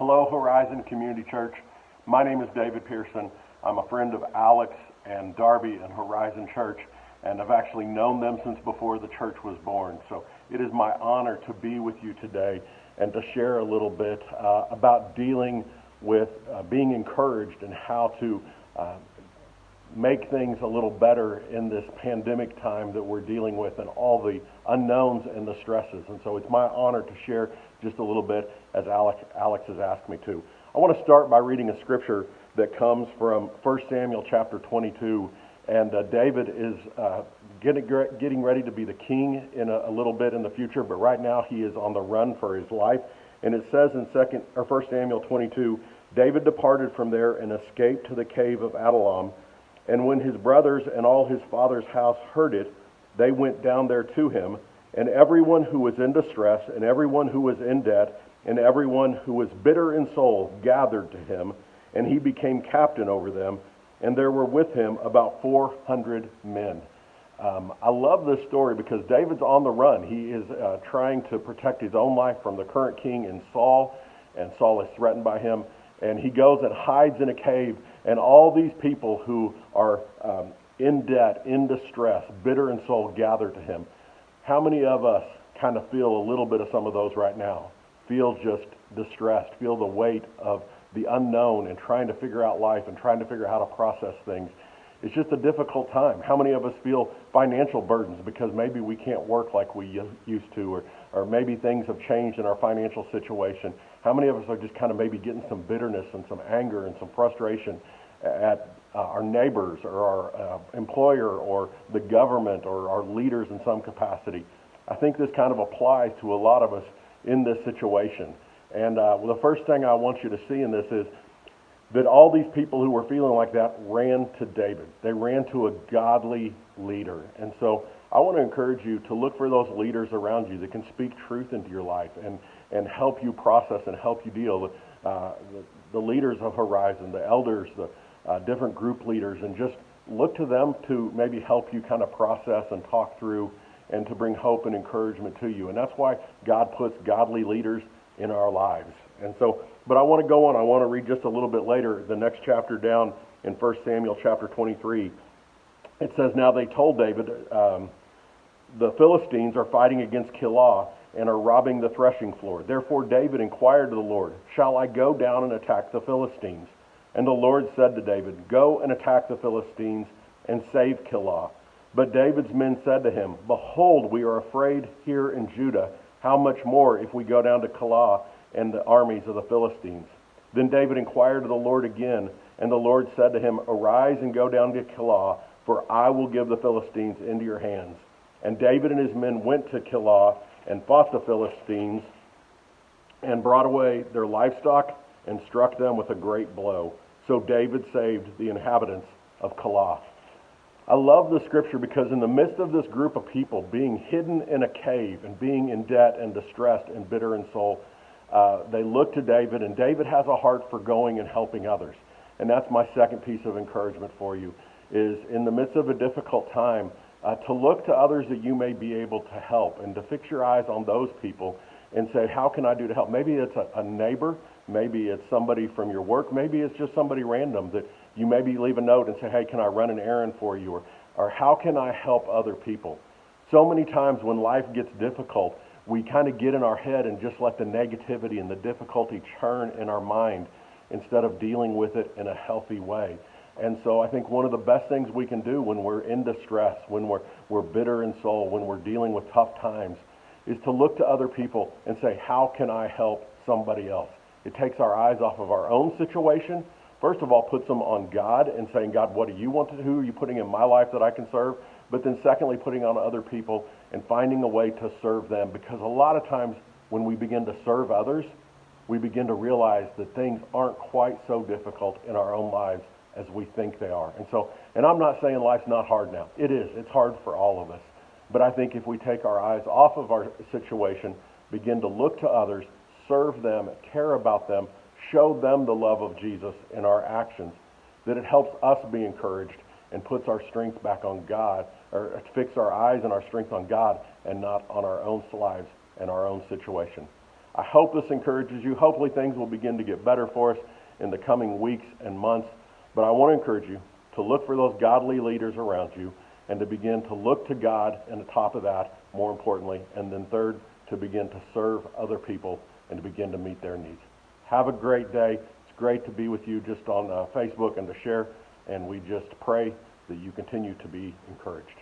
Hello, Horizon Community Church. My name is David Pearson. I'm a friend of Alex and Darby and Horizon Church, and I've actually known them since before the church was born. So it is my honor to be with you today and to share a little bit about dealing with being encouraged and how to make things a little better in this pandemic time that we're dealing with and all the unknowns and the stresses. And so it's my honor to share just a little bit as Alex has asked me to. I want to start by reading a scripture that comes from 1 Samuel chapter 22. And David is getting ready to be the king in a little bit in the future, but right now he is on the run for his life. And it says in 1 Samuel 22, David departed from there and escaped to the cave of Adullam. And when his brothers and all his father's house heard it, they went down there to him. And everyone who was in distress, and everyone who was in debt, and everyone who was bitter in soul gathered to him. And he became captain over them. And there were with him about 400 men. I love this story because David's on the run. He is trying to protect his own life from the current king and Saul is threatened by him. And he goes and hides in a cave, and all these people who are in debt, in distress, bitter in soul, gather to him. How many of us kind of feel a little bit of some of those right now? Feel just distressed, feel the weight of the unknown and trying to figure out life and trying to figure out how to process things. It's just a difficult time. How many of us feel financial burdens because maybe we can't work like we used to, or maybe things have changed in our financial situation? How many of us are just kind of maybe getting some bitterness and some anger and some frustration at our neighbors or our employer or the government or our leaders in some capacity? I think this kind of applies to a lot of us in this situation. And the first thing I want you to see in this is that all these people who were feeling like that ran to David. They ran to a godly leader. And so I want to encourage you to look for those leaders around you that can speak truth into your life and help you process and help you deal. The leaders of Horizon, the elders, the different group leaders, and just look to them to maybe help you kind of process and talk through and to bring hope and encouragement to you. And that's why God puts godly leaders in our lives. And so, but I want to go on. I want to read just a little bit later, the next chapter down in 1 Samuel chapter 23. It says, Now they told David, the Philistines are fighting against Keilah and are robbing the threshing floor. Therefore David inquired of the Lord, Shall I go down and attack the Philistines? And the Lord said to David, Go and attack the Philistines and save Keilah. But David's men said to him, Behold, we are afraid here in Judah. How much more if we go down to Keilah and the armies of the Philistines? Then David inquired of the Lord again, and the Lord said to him, Arise and go down to Keilah, for I will give the Philistines into your hands. And David and his men went to Keilah and fought the Philistines and brought away their livestock and struck them with a great blow. So David saved the inhabitants of Keilah. I love the scripture because in the midst of this group of people being hidden in a cave and being in debt and distressed and bitter in soul, they look to David, and David has a heart for going and helping others. And that's my second piece of encouragement for you, is in the midst of a difficult time, to look to others that you may be able to help and to fix your eyes on those people and say, how can I do to help? Maybe it's a neighbor, maybe it's somebody from your work, maybe it's just somebody random that you maybe leave a note and say, hey, can I run an errand for you? Or how can I help other people? So many times when life gets difficult, we kind of get in our head and just let the negativity and the difficulty churn in our mind instead of dealing with it in a healthy way. And so I think one of the best things we can do when we're in distress, when we're bitter in soul, when we're dealing with tough times, is to look to other people and say, how can I help somebody else? It takes our eyes off of our own situation. First of all, puts them on God and saying, God, what do you want to do? Who are you putting in my life that I can serve? But then secondly, putting on other people and finding a way to serve them. Because a lot of times when we begin to serve others, we begin to realize that things aren't quite so difficult in our own lives as we think they are. And I'm not saying life's not hard now. It is. It's hard for all of us. But I think if we take our eyes off of our situation, begin to look to others, serve them, care about them, show them the love of Jesus in our actions, that it helps us be encouraged and puts our strength back on God, or fix our eyes and our strength on God and not on our own lives and our own situation. I hope this encourages you. Hopefully things will begin to get better for us in the coming weeks and months. But I want to encourage you to look for those godly leaders around you and to begin to look to God, and on top of that, more importantly, and then third, to begin to serve other people and to begin to meet their needs. Have a great day. It's great to be with you just on Facebook and to share, and we just pray that you continue to be encouraged.